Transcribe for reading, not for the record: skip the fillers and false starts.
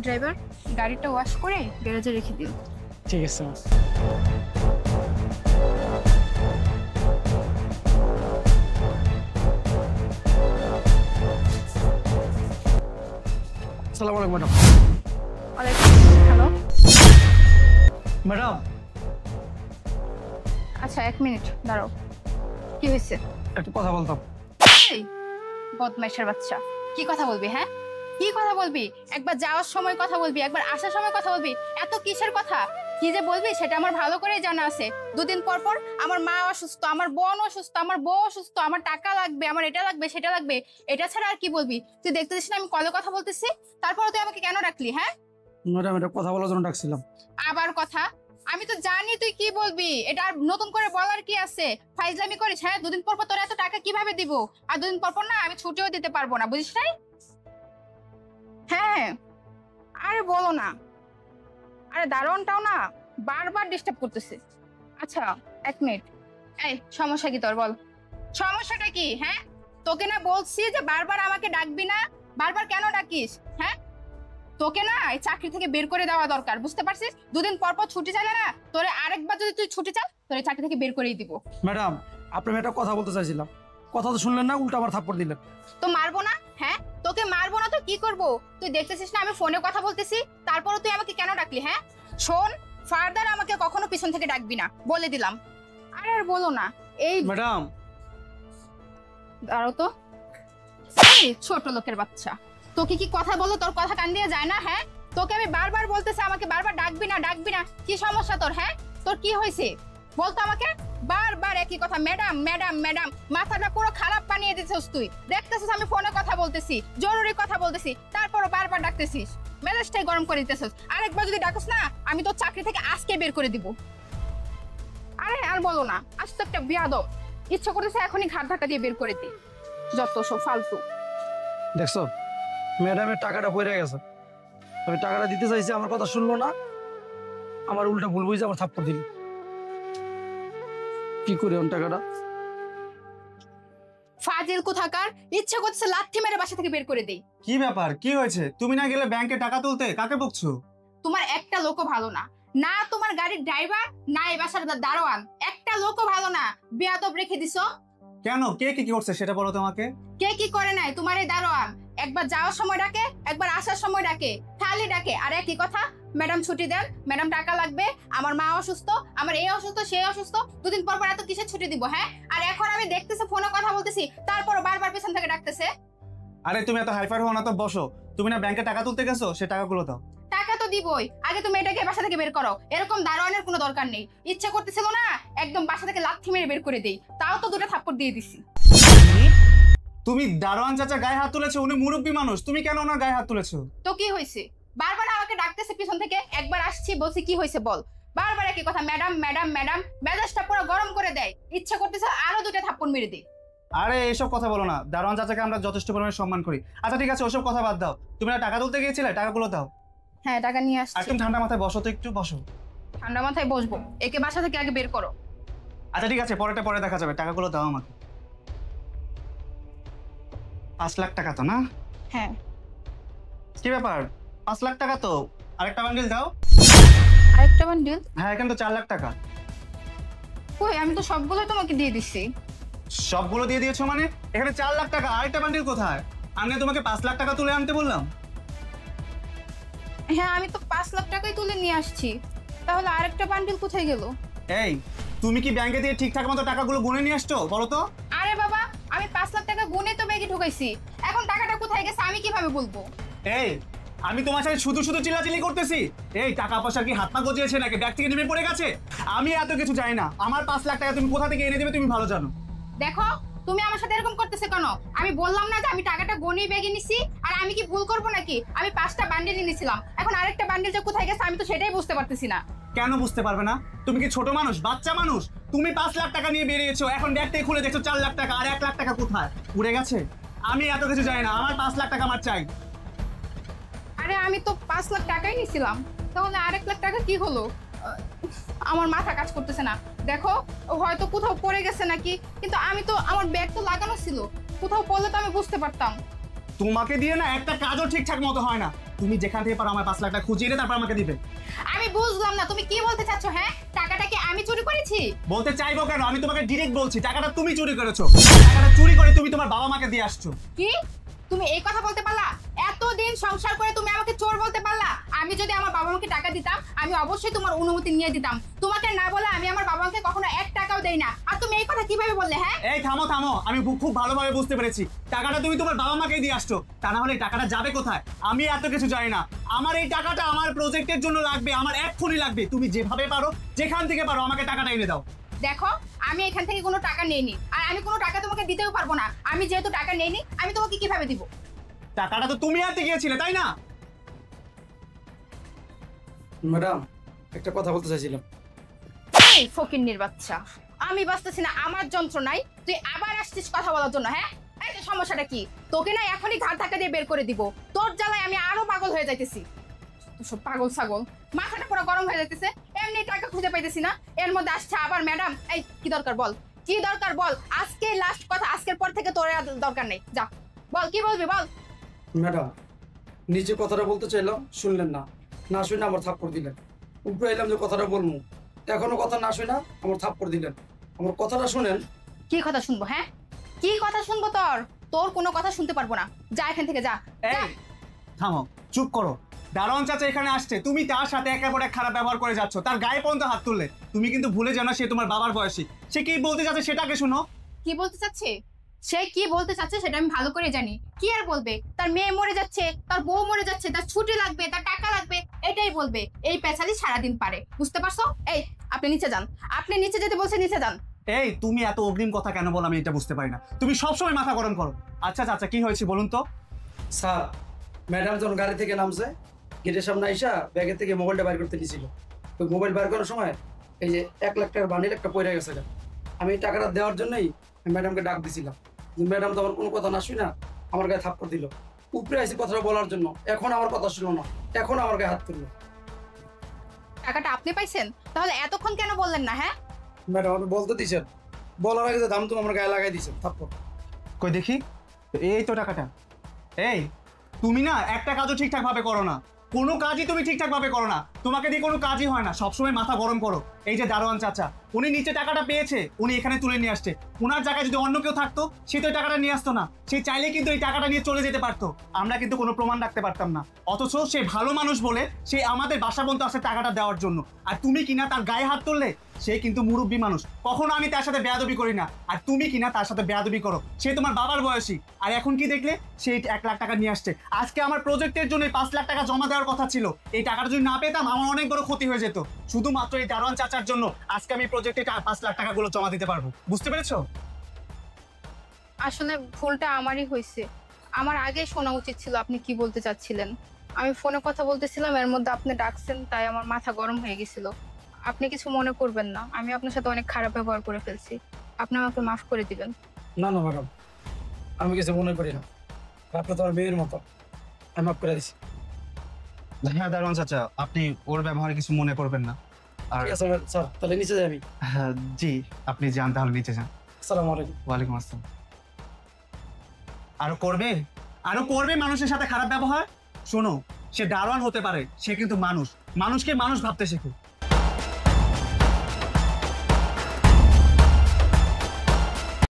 Driver, গাড়িটা wash করে গ্যারেজে রেখে দিও। ঠিক আছে। আসসালামু আলাইকুম ম্যাডাম। হ্যালো। ম্যাডাম আচ্ছা 1 মিনিট দাঁড়াও। কি হয়েছে? একটু কথা বলতাম। এই বদমাইশের বাচ্চা, কি কথা বলবি? হ্যাঁ, কি কথা বলবি? একবার যাওয়ার সময় কথা বলবি, একবার আসার সময় কথা বলবি। এত কিসের কথা? কি যে বলবি সেটা আমার ভালো করেই জানা আছে। দুদিন পর পর আমার মা অসুস্থ, আমার বোন অসুস্থ, আমার বউ অসুস্থ, আমার টাকা লাগবে, আমার এটা লাগবে সেটা লাগবে। এটা ছাড়া আর কি বলবি? তুই দেখতেছিস না আমি কলে কথা বলতেছি? তারপরে তুই আমাকে কেন ডাকলি? হ্যাঁ ম্যাডাম এটা কথা বলার জন্য ডাকছিলাম। আবার কথা? আমি তো জানি তুই কি বলবি, এটা আর নতুন করে বলার কি আছে? ফাইজলামি করিস? হ্যাঁ, দুদিন পর পর তোর এত টাকা কিভাবে দিব? আর দুদিন পর পর না আমি ছুটিও দিতে পারবো না, বুঝিস নাই? হ্যাঁ, আরে বলো না। আরে দারোয়ানটাও না বারবার ডিস্টার্ব করতেছে। আচ্ছা 1 মিনিট। এই সমস্যা কি তোর, বল সমস্যাটা কি? হ্যাঁ, তোকে না বলছি যে বারবার আমাকে ডাকবি না, বারবার কেন ডাকিস? হ্যাঁ, তোকে না এই চাকরি থেকে বের করে দেওয়া দরকার, বুঝতে পারছিস? দুদিন পর পর ছুটি চাইলে না, তোরে আরেকবার যদি তুই ছুটি চাস তোর এই চাকরি থেকে বের করেই দিব। ম্যাডাম আপনি একটা কথা বলতে চাইছিলাম, কথা তো শুনলেন না, উল্টা আমার থাপ্পড় দিলেন। তো মারবো না? হ্যাঁ, তোকে মারবো না তো কি করব? তুই দেখতেছিস না আমি ফোনে কথা বলতেছি, তারপরও তুই আমাকে কেন ডাকলি? হ্যাঁ শোন, ফার্দার আমাকে কখনো পিছন থেকে ডাকবি না, বলে দিলাম। আরে আর বলো না। এই ম্যাডাম দাঁড়াও তো। এই ছোট লোকের বাচ্চা, তোকে কি কথা বলো, তোর কথা কান দিয়ে যায় না? হ্যাঁ, তোকে আমি বারবার বলতেছি আমাকে বারবার ডাকবি না ডাকবি না। কি সমস্যা তোর? হ্যাঁ, তোর কি হয়েছে বলতো আমাকে? বারবার একই কথা, ম্যাডাম ম্যাডাম ম্যাডাম। মাথাটা পুরো খারাপ বানিয়ে দিছিস তুই। দেখতেছিস আমি ফোনে কথা বলতেছি, জরুরি কথা বলতেছি, তারপরও বারবার ডাকতেছিস, মেজাজটাই গরম করে দিতেছিস। আরেকবার যদি ডাকস না আমি তোর চাকরি থেকে আজকে বের করে দিব। আরে আর বলো না, আজ তো একটা বিয়াদব, ইচ্ছা করতেছে এখনই ঘাট ধাক্কা দিয়ে বের করে দিই। যত সব ফালতু। দেখছো ম্যাডামের টাকাটা পড়ে গেছে, আমি টাকাটা দিতে চাইছি, আমার কথা শুনলো না, আমার উল্টা ভুল বুঝে আমার থাপ্পড় দিল। কি করি ওন টাকাটা? ফাজিল কোথাকার, ইচ্ছা করতেছে লাথি মেরে বাসা থেকে বের করে দেই। কি ব্যাপার, কি হয়েছে? তুমি না গেলে ব্যাংকে টাকা তুলতে, কাকে বকছো? তোমার একটা লোকও ভালো না, না তোমার গাড়ির ড্রাইভার, না এই বাসার দারোয়ান, একটা লোকও ভালো না। বেয়াদব রেখে দিছো। কেন, কে কি করছে সেটা বলো তোমাকে। কে কি করে নাই? তোমার এই দারোয়ান একবার যাওয়ার সময় ডাকে, একবার আসার সময় ডাকে, খালি ডাকে। আর একই কথা, ম্যাডাম ছুটি দেন, ম্যাডাম টাকা লাগবে, আমার মা অসুস্থ, আমার এই অসুস্থ সেই অসুস্থ। দুদিন পর পর এত কিসের ছুটি দিব? হ্যাঁ, আর এখন আমি দেখতেছি ফোনে কথা বলতেছি, তারপরও বারবার পেছন থেকে ডাকতেছে। আরে তুমি এত হাইফার হও না তো, বসো। তুমি না ব্যাংকে টাকা তুলতে গেছো, সে টাকাগুলো দাও। টাকা তো দিবই, আগে তুমি এটাকে বাসা থেকে বের করো। এরকম দারোয়ানের কোনো দরকার নেই। ইচ্ছা করতেছিল না একদম বাসা থেকে লাথি মেরে বের করে দেই, তাও তো দুটো থাপ্পড় দিয়ে দিছি। তুমি দারোয়ান চাচা গায়ে হাত তুলেছো, উনি মুরব্বী মানুষ, তুমি কেন ওনার গায়ে হাত তুলেছো? তো কি হয়েছে? বারবার আমাকে ডাকতেছে পিছন থেকে, একবার আসছি বলছি কি হয়েছে বল, বারবার একই কথা, ম্যাডাম ম্যাডাম ম্যাডাম। মেজাজটা পুরো গরম করে দেয়, ইচ্ছা করতেছে আরো দুটো থাপ্পড় মেরে দিই। আরে এসব কথা বলো না, দারোয়ান চাচাকে আমরা যথেষ্ট পরিমাণে সম্মান করি। আচ্ছা ঠিক আছে, ওসব কথা বাদ দাও। তুমি না টাকা তুলতে গিয়েছিলে, টাকাগুলো দাও। হ্যাঁ টাকা নিয়ে আসছি। একদম ঠান্ডা মাথায় বসো তো, একটু বসো। ঠান্ডা মাথায় বসবো? একে বাসা থেকে আগে বের করো। আচ্ছা ঠিক আছে, পরেরটা পরে দেখা যাবে, টাকাগুলো দাও আমাকে। 5 লাখ টাকা তো না? হ্যাঁ। কি ব্যাপার, 5 লাখ টাকা তো, আরেকটা বান্ডিল দাও। আরেকটা বান্ডিল? হ্যাঁ, এখানে তো 4 লাখ টাকা। কই, আমি তো সবগুলো তোমাকে দিয়ে দিচ্ছি। সবগুলো দিয়ে দিয়েছো মানে? এখানে 4 লাখ টাকা, আরেকটা বান্ডিল কোথায়? আমি তোমাকে 5 লাখ টাকা তুলে আনতে বললাম। হ্যাঁ, আমি তো 5 লাখ টাকাই তুলে নিয়ে আসছি, তাহলে আরেকটা বান্ডিল কোথায় গেল? এই, তুমি কি ব্যাংকে দিয়ে ঠিকঠাক মতো টাকাগুলো গুনে নিয়ে আসছো বলো তো? আরে বাবা, আমি 5 লাখ টাকা গুনে তো ব্যাগে ঢুকাইছি, এখন টাকাটা কোথায় গেছে আমি কিভাবে বলবো? এই, আমি তোমার সাথে শুধু শুধু চিল্লাচিল্লি করতেছি? এই, টাকা পয়সা কি হাত পা গজিয়েছে নাকি, ব্যাগ থেকে নেমে পড়ে গেছে? আমি এত কিছু জানি না, আমার 5 লাখ টাকা তুমি কোথা থেকে এনে দেবে তুমি ভালো জানো। দেখো তুমি আমার সাথে এরকম করতেছে কেন? আমি বললাম না যে আমি টাকাটা গনি ব্যাগে নিছি? আর আমি কি ভুল করবো নাকি? আমি 5টা বান্ডিল নিয়েছিলাম, এখন আরেকটা বান্ডিল যে কোথায় গেছে আমি তো সেটাই বুঝতে পারতেছি না। কেন বুঝতে পারবে না? তুমি কি ছোট মানুষ, বাচ্চা মানুষ? তুমি 5 লাখ টাকা নিয়ে বেরিয়েছো, এখন ব্যাগ থেকে খুলে দেখছো 4 লাখ টাকা, আর 1 লাখ টাকা কোথায় উড়ে গেছে? আমি এত কিছু জানি না, আমার 5 লাখ টাকা আমার চাই। আরে আমি তো 5 লাখ টাকাই নিয়েছিলাম, তাহলে আরেক লাখ টাকা কি হলো? আমার মাথা কাজ করতেছে না। দেখো হয়তো কোথাও পড়ে গেছে নাকি, কিন্তু আমি তো আমার ব্যাগ তো লাগানো ছিল, কোথাও পড়লে তো আমি বুঝতে পারতাম। তোমাকে দিয়ে না একটা কাজও ঠিকঠাক মতো হয় না। তুমি যেখান থেকে পারো আমার 5 লাখ টাকা খুঁজিয়ে এনে তারপর আমাকে দিবে। আমি বুঝলাম না তুমি কি বলতে চাচ্ছ। হ্যাঁ, টাকাটা কি আমি চুরি করেছি? বলতে চাইবো কেন, আমি তোমাকে ডিরেক্ট বলছি টাকাটা তুমি চুরি করেছো। টাকাটা চুরি করে তুমি তোমার বাবা মাকে দিয়ে আসছো। কি তুমি এই কথা বলতে পারলা? এতদিন সংসার করে তুমি আমাকে চোর বলতে পারলা? আমি যদি আমার বাবা মাকে টাকা দিতাম আমি অবশ্যই তোমার অনুমতি নিয়ে দিতাম। তোমাকে না বলে আমি আমার বাবা মাকে কখনো 1 টাকাও দেই না। আর তুমি এই কথা কিভাবে বললে? হ্যাঁ, এই থামো থামো, আমি খুব ভালোভাবে বুঝতে পেরেছি টাকাটা তুমি তোমার বাবা মাকেই দিয়ে আসছো। তা না হলে এই টাকাটা যাবে কোথায়? আমি এত কিছু জানি না। আমার এই টাকাটা আমার প্রজেক্টের জন্য লাগবে, আমার এক্ষুনি লাগবে। তুমি যেভাবে পারো যেখান থেকে পারো আমাকে টাকাটা এনে দাও। দেখো আমি এখান থেকে কোনো টাকা নেইনি, আর আমি কোনো টাকা তোমাকে দিতেও পারবো না। আমি যেহেতু টাকা নেইনি আমি তোমাকে কিভাবে দিব? টাকাটা তো তুমি হাতে গিয়েছিলে তাই না? ম্যাডাম একটা কথা বলতে চাইছিলাম। এই ফকিন্নির বাচ্চা, আমি বাঁচতেছি না আমার যন্ত্রণায়, তুই আবার আসছিস কথা বলার জন্য। হ্যাঁ, এই তো সমস্যাটা কি? তোকে না এখনই ঘাড় ধাক্কা দিয়ে বের করে দিব। তোর জ্বালায় আমি আরো পাগল হয়ে যাইতেছি। সব পাগল ছাগল, মাথাটা পুরো গরম হয়ে যাইতেছে। এমনি টাকা খুঁজে পাইতেছি না, এর মধ্যে আসছে আবার ম্যাডাম। এই কি দরকার বল, কি দরকার বল? আজকে লাস্ট কথা, আজকের পর থেকে তোর আর দরকার নেই। যা বল, কি বলবি বল। ম্যাডাম নিচে কথাটা বলতে চাইলাম, শুনলেন না, না শুনে আমার থাপ্পড় দিলেন। উপরে এলাম যে কথাটা বলবো, এখনো কথা না শুনে আমার থাপ্পড় দিলেন। আমার কথাটা শুনেন। কি কথা শুনবো? হ্যাঁ, কি কথা শুনবো? তোর তোর কোনো কথা শুনতে পারবো না। যা এখান থেকে যা। যা। এই থামো, চুপ করো। দারোয়ান চাচা এখানে আসছে, তুমি তার সাথে একের পর এক খারাপ ব্যবহার করে যাচ্ছ। তার গায়ে পর্যন্ত হাত তুললে। তুমি কিন্তু ভুলে যাও না সে তোমার বাবার বয়সী। সে কি বলতে চাচ্ছে সেটাকে শুনো। কি বলতে চাচ্ছে? সে কি বলতে চাচ্ছে সেটা আমি ভালো করে জানি। কি আর বলবে? তার মেয়ে মরে যাচ্ছে, তার বউ মরে যাচ্ছে, তার ছুটি লাগবে, তার টাকা লাগবে, এটাই বলবে। এই পেছালি সারাদিন পারে, বুঝতে পারছো? এই আপনি নিচে যান, আপনি নিচে যেতে বলছে নিচে যান। এই তুমি এত অগ্রিম কথা কেন বলো আমি এটা বুঝতে পারি না। তুমি সবসময় মাথা গরম করো। আচ্ছা চাচা কি হয়েছে বলুন তো? স্যার ম্যাডাম যখন গাড়ি থেকে নামছে, গেটের সামনে আইসা ব্যাগের থেকে মোবাইলটা বাইর করতে দিয়েছিল। ওই মোবাইল বাইর করার সময় এই যে 1 লাখ টাকার বান্ডিল একটা পড়ে গেছে। আমি এই টাকাটা দেওয়ার জন্যই ম্যাডামকে ডাক দিছিলাম। ম্যাডাম তো আমার কোনো কথা না শুনে আমার গায়ে থাপ্পড় দিল। উপরে আইসি কথাটা বলার জন্য, এখন আমার কথা শুনলো না, এখন আমার গায়ে হাত তুললো। টাকাটা আপনি পাইছেন, তাহলে এতক্ষণ কেন বললেন না? হ্যাঁ ম্যাডাম আপনি বলতে দিচ্ছেন, বলার আগে যে দাম তুমি আমার গায়ে লাগাই দিয়েছেন থাপ্পড়। কই দেখি। এই তো টাকাটা। এই তুমি না একটা কাজও ঠিকঠাক ভাবে করো না। কোনো কাজই তুমি ঠিকঠাক ভাবে করো না। তোমাকে দিয়ে কোনো কাজই হয় না, সবসময় মাথা গরম করো। এই যে দারোয়ান চাচা, উনি নিচে টাকাটা পেয়েছে, উনি এখানে তুলে নিয়ে আসছে। ওনার জায়গায় যদি অন্য কেউ থাকতো সে তো টাকাটা নিয়ে আসতো না। সে চাইলে কিন্তু এই টাকাটা নিয়ে চলে যেতে পারতো, আমরা কিন্তু কোনো প্রমাণ রাখতে পারতাম না। অথচ সে ভালো মানুষ বলে সে আমাদের বাসা পর্যন্ত আসে টাকাটা দেওয়ার জন্য। আর তুমি কিনা তার গায়ে হাত তুললে। সে কিন্তু মুরব্বী মানুষ, কখনো আমি তার সাথে বেয়াদবি করি না। আর তুমি কিনা তার সাথে বেয়াদবি করো। সে তোমার বাবার বয়সী, আর এখন কি দেখলে সে 1 লাখ টাকা নিয়ে আসছে। আজকে আমার প্রজেক্টের জন্য 5 লাখ টাকা জমা দেওয়ার কথা ছিল। এই টাকাটা যদি না পেতাম আমার অনেক বড় ক্ষতি হয়ে যেত। শুধুমাত্র এই দারোয়ান চাচার জন্য আজকে আমি প্রজেক্টে 5 লাখ টাকাগুলো জমা দিতে পারবো। বুঝতে পেরেছো? আসলে ভুলটা আমারই হয়েছে। আমার আগে শোনা উচিত ছিল আপনি কি বলতে চাচ্ছিলেন। আমি ফোনে কথা বলতেছিলাম, এর মধ্যে আপনি ডাকছেন, তাই আমার মাথা গরম হয়ে গেছিল। আপনি কিছু মনে করবেন না, আমি আপনার সাথে অনেক খারাপ ব্যবহার করে ফেলছি। আপনি আমাকে মাফ করে দিবেন। না না ম্যাডাম, আমি কিছু মনে করি না। আপনি তোমার মেয়ের মতো, আমি মাফ করে দিচ্ছি। হ্যাঁ দারোয়ান চাচা, আপনি ওর ব্যবহারে কিছু মনে করবেন না। আর ঠিক আছে স্যার, তাহলে নিচে যাই আমি। হ্যাঁ জি, আপনি যান তাহলে নিচে যান। আসসালামু আলাইকুম। ওয়ালাইকুম আসসালাম। আরো করবে, আরো করবে মানুষের সাথে খারাপ ব্যবহার? শোনো, সে দারোয়ান হতে পারে, সে কিন্তু মানুষ। মানুষকে মানুষ ভাবতে শেখো।